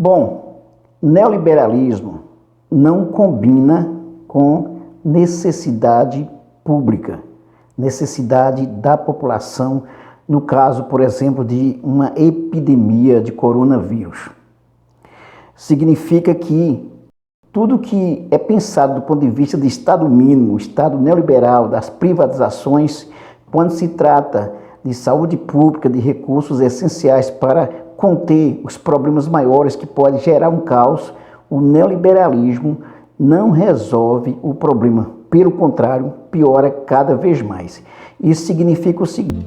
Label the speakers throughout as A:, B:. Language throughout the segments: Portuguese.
A: Bom, neoliberalismo não combina com necessidade pública, necessidade da população, no caso, por exemplo, de uma epidemia de coronavírus. Significa que tudo que é pensado do ponto de vista de Estado mínimo, Estado neoliberal, das privatizações, quando se trata de saúde pública, de recursos essenciais para conter os problemas maiores que pode gerar um caos, o neoliberalismo não resolve o problema. Pelo contrário, piora cada vez mais. Isso significa o seguinte,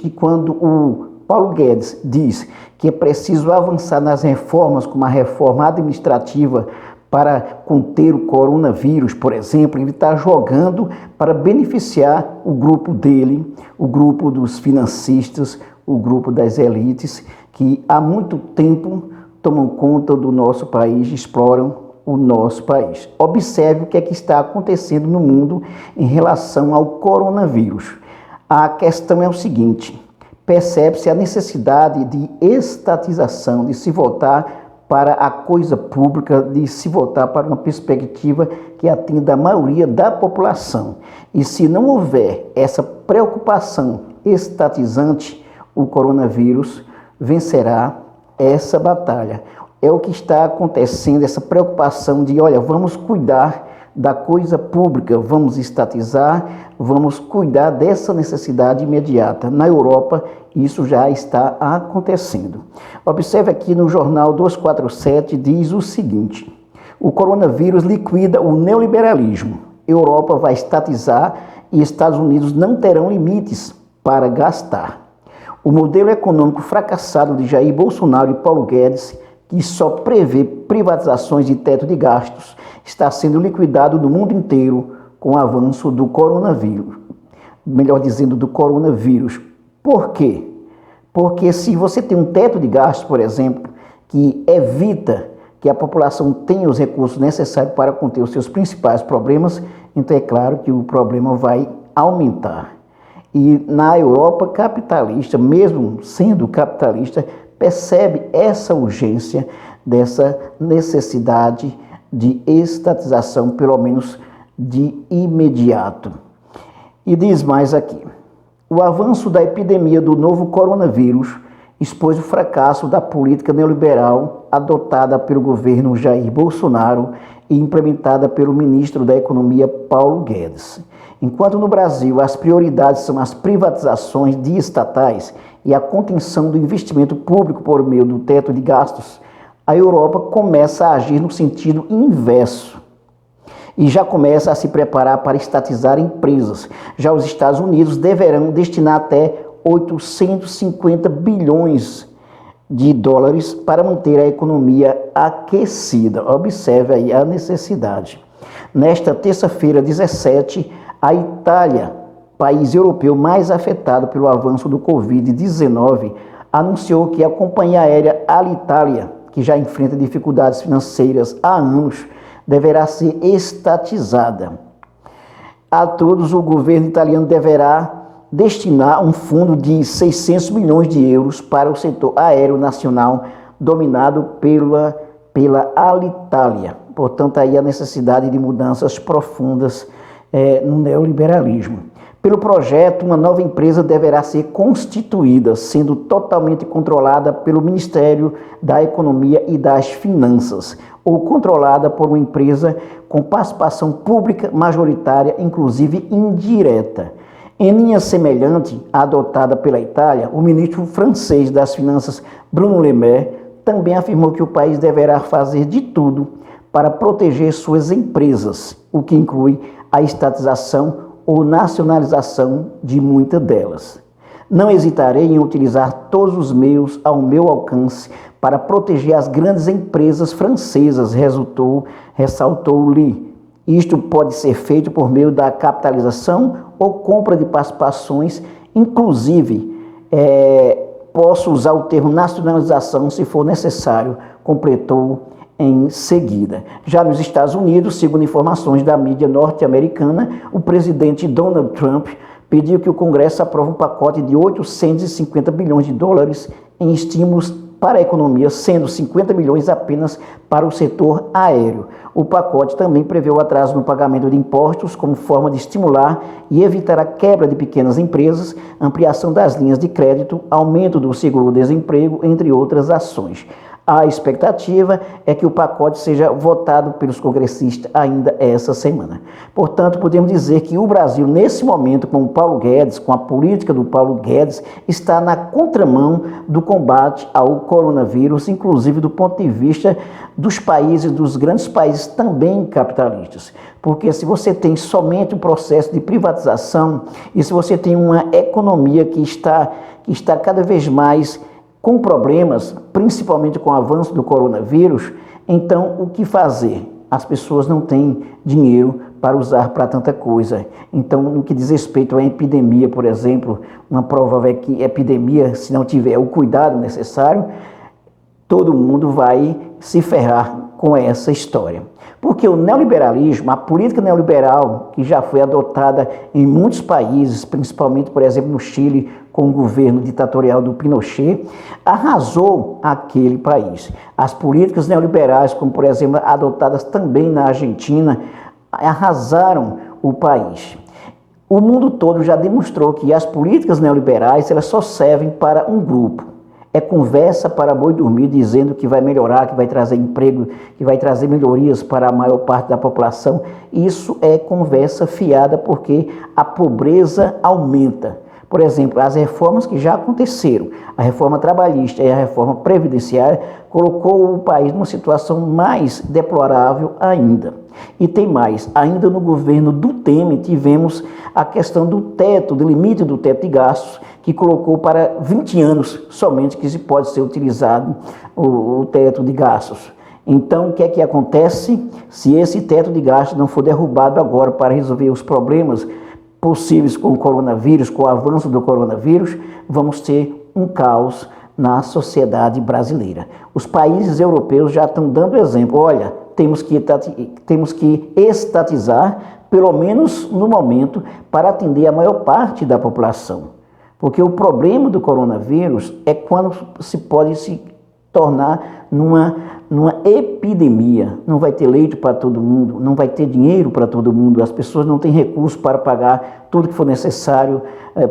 A: que quando o Paulo Guedes diz que é preciso avançar nas reformas, como a reforma administrativa para conter o coronavírus, por exemplo, ele está jogando para beneficiar o grupo dele, o grupo dos financistas, o grupo das elites, que há muito tempo tomam conta do nosso país, exploram o nosso país. Observe o que é que está acontecendo no mundo em relação ao coronavírus. A questão é o seguinte: percebe-se a necessidade de estatização, de se voltar para a coisa pública, de se voltar para uma perspectiva que atenda a maioria da população. E se não houver essa preocupação estatizante, o coronavírus vencerá essa batalha. É o que está acontecendo, essa preocupação de, olha, vamos cuidar da coisa pública, vamos estatizar, vamos cuidar dessa necessidade imediata. Na Europa, isso já está acontecendo. Observe aqui no jornal 247, diz o seguinte: o coronavírus liquida o neoliberalismo. Europa vai estatizar e Estados Unidos não terão limites para gastar. O modelo econômico fracassado de Jair Bolsonaro e Paulo Guedes, que só prevê privatizações de teto de gastos, está sendo liquidado no mundo inteiro com o avanço do coronavírus. Melhor dizendo, do coronavírus. Por quê? Porque se você tem um teto de gastos, por exemplo, que evita que a população tenha os recursos necessários para conter os seus principais problemas, então é claro que o problema vai aumentar. E na Europa capitalista, mesmo sendo capitalista, percebe essa urgência dessa necessidade de estatização, pelo menos de imediato. E diz mais aqui: o avanço da epidemia do novo coronavírus expôs o fracasso da política neoliberal adotada pelo governo Jair Bolsonaro e implementada pelo ministro da Economia Paulo Guedes. Enquanto no Brasil as prioridades são as privatizações de estatais e a contenção do investimento público por meio do teto de gastos, a Europa começa a agir no sentido inverso e já começa a se preparar para estatizar empresas. Já os Estados Unidos deverão destinar até 850 bilhões de dólares para manter a economia aquecida. Observe aí a necessidade. Nesta terça-feira, 17, a Itália, país europeu mais afetado pelo avanço do Covid-19, anunciou que a companhia aérea Alitalia, que já enfrenta dificuldades financeiras há anos, deverá ser estatizada. A todos, o governo italiano deverá destinar um fundo de 600 milhões de euros para o setor aéreo nacional dominado pela Alitalia. Portanto, aí a necessidade de mudanças profundas no neoliberalismo. Pelo projeto, uma nova empresa deverá ser constituída, sendo totalmente controlada pelo Ministério da Economia e das Finanças, ou controlada por uma empresa com participação pública majoritária, inclusive indireta. Em linha semelhante à adotada pela Itália, o ministro francês das Finanças, Bruno Le Maire, também afirmou que o país deverá fazer de tudo para proteger suas empresas, o que inclui a estatização ou nacionalização de muitas delas. Não hesitarei em utilizar todos os meios ao meu alcance para proteger as grandes empresas francesas, ressaltou Li. Isto pode ser feito por meio da capitalização ou compra de participações, inclusive posso usar o termo nacionalização se for necessário, completou em seguida. Já nos Estados Unidos, segundo informações da mídia norte-americana, o presidente Donald Trump pediu que o Congresso aprove um pacote de 850 bilhões de dólares em estímulos para a economia, sendo 50 milhões apenas para o setor aéreo. O pacote também prevê o atraso no pagamento de impostos como forma de estimular e evitar a quebra de pequenas empresas, ampliação das linhas de crédito, aumento do seguro-desemprego, entre outras ações. A expectativa é que o pacote seja votado pelos congressistas ainda essa semana. Portanto, podemos dizer que o Brasil, nesse momento, com o Paulo Guedes, com a política do Paulo Guedes, está na contramão do combate ao coronavírus, inclusive do ponto de vista dos países, dos grandes países também capitalistas. Porque se você tem somente um processo de privatização e se você tem uma economia que está cada vez mais com problemas, principalmente com o avanço do coronavírus, então o que fazer? As pessoas não têm dinheiro para usar para tanta coisa. Então, no que diz respeito à epidemia, por exemplo, uma provável epidemia, se não tiver o cuidado necessário, todo mundo vai se ferrar com essa história. Porque o neoliberalismo, a política neoliberal, que já foi adotada em muitos países, principalmente, por exemplo, no Chile, com o governo ditatorial do Pinochet, arrasou aquele país. As políticas neoliberais, como, por exemplo, adotadas também na Argentina, arrasaram o país. O mundo todo já demonstrou que as políticas neoliberais elas só servem para um grupo. É conversa para boi dormir, dizendo que vai melhorar, que vai trazer emprego, que vai trazer melhorias para a maior parte da população. Isso é conversa fiada porque a pobreza aumenta. Por exemplo, as reformas que já aconteceram, a reforma trabalhista e a reforma previdenciária, colocou o país numa situação mais deplorável ainda. E tem mais, ainda no governo do Temer tivemos a questão do teto, do limite do teto de gastos, que colocou para 20 anos somente que se pode ser utilizado o teto de gastos. Então, o que é que acontece? Se esse teto de gastos não for derrubado agora para resolver os problemas possíveis com o coronavírus, com o avanço do coronavírus, vamos ter um caos na sociedade brasileira. Os países europeus já estão dando exemplo. Olha, temos que estatizar, pelo menos no momento, para atender a maior parte da população. Porque o problema do coronavírus é quando se pode se tornar numa epidemia. Não vai ter leito para todo mundo, não vai ter dinheiro para todo mundo, as pessoas não têm recurso para pagar tudo que for necessário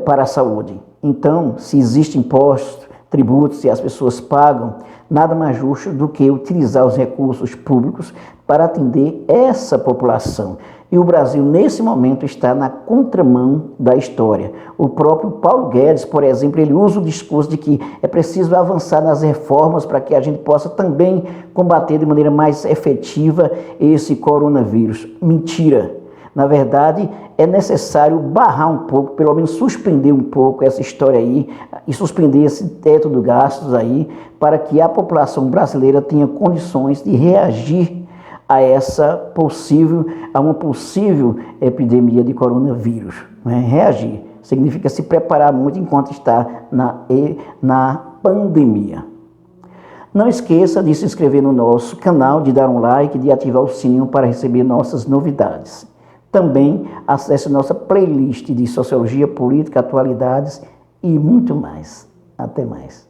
A: para a saúde. Então, se existem impostos, tributos, se as pessoas pagam, nada mais justo do que utilizar os recursos públicos para atender essa população. E o Brasil, nesse momento, está na contramão da história. O próprio Paulo Guedes, por exemplo, ele usa o discurso de que é preciso avançar nas reformas para que a gente possa também combater de maneira mais efetiva esse coronavírus. Mentira! Na verdade, é necessário barrar um pouco, pelo menos suspender um pouco essa história aí, e suspender esse teto de gastos aí, para que a população brasileira tenha condições de reagir a uma possível epidemia de coronavírus. Né? Reagir significa se preparar muito enquanto está na pandemia. Não esqueça de se inscrever no nosso canal, de dar um like, de ativar o sininho para receber nossas novidades. Também acesse nossa playlist de Sociologia, Política, Atualidades e muito mais. Até mais.